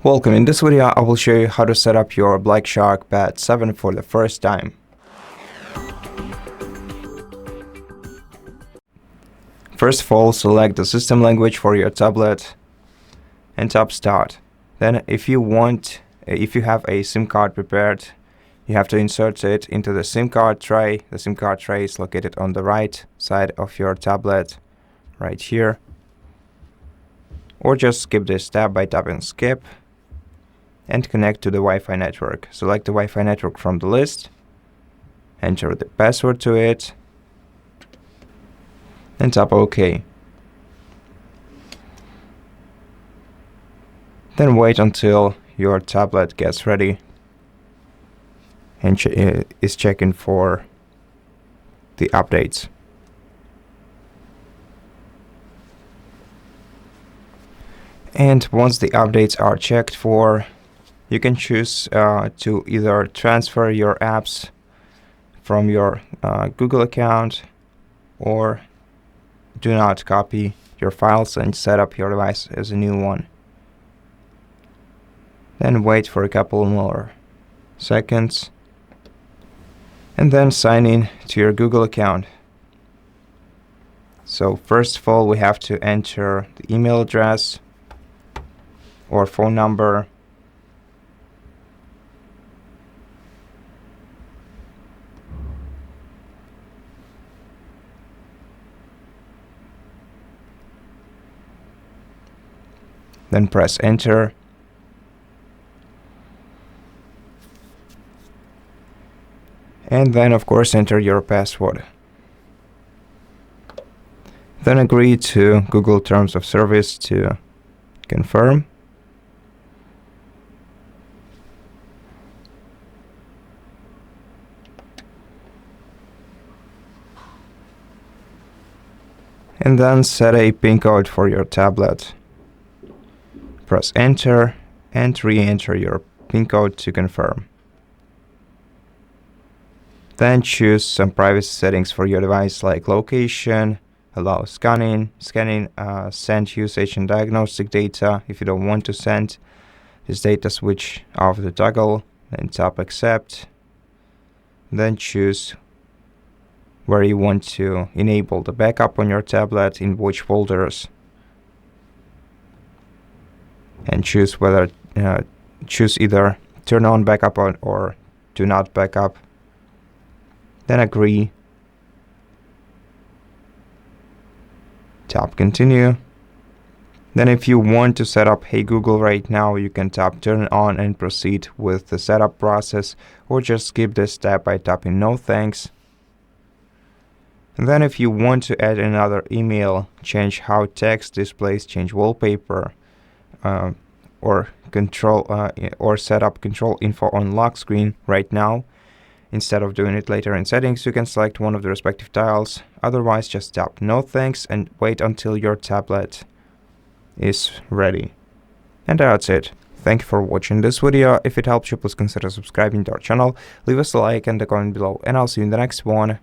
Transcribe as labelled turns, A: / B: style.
A: Welcome. In this video I will show you how to set up your Black Shark Pad 7 for the first time. First of all, select the system language for your tablet and tap Start. Then if you have a SIM card prepared, you have to insert it into the SIM card tray. The SIM card tray is located on the right side of your tablet, right here. Or just skip this step by tapping Skip and connect to the Wi-Fi network. Select the Wi-Fi network from the list, enter the password to it, and tap OK. Then wait until your tablet gets ready and is checking for the updates. And once the updates are checked for, you can choose to either transfer your apps from your Google account or do not copy your files and set up your device as a new one. Then wait for a couple more seconds and then sign in to your Google account. So first of all, we have to enter the email address or phone number. Then press enter. And then of course enter your password. Then agree to Google Terms of Service to confirm. And then set a PIN code for your tablet. Press enter and re-enter your PIN code to confirm. Then choose some privacy settings for your device like location, allow scanning, send usage and diagnostic data. If you don't want to send this data, switch off the toggle, then tap accept. Then choose where you want to enable the backup on your tablet, in which folders, and choose whether choose either turn on backup or do not backup. Then agree. Tap continue. Then if you want to set up Hey Google right now, you can tap turn on and proceed with the setup process, or just skip this step by tapping no thanks. And then if you want to add another email, change how text displays, change wallpaper, or set up control info on lock screen right now. Instead of doing it later in settings, you can select one of the respective tiles. Otherwise, just tap no thanks and wait until your tablet is ready. And that's it. Thank you for watching this video. If it helped you, please consider subscribing to our channel, leave us a like and a comment below, and I'll see you in the next one.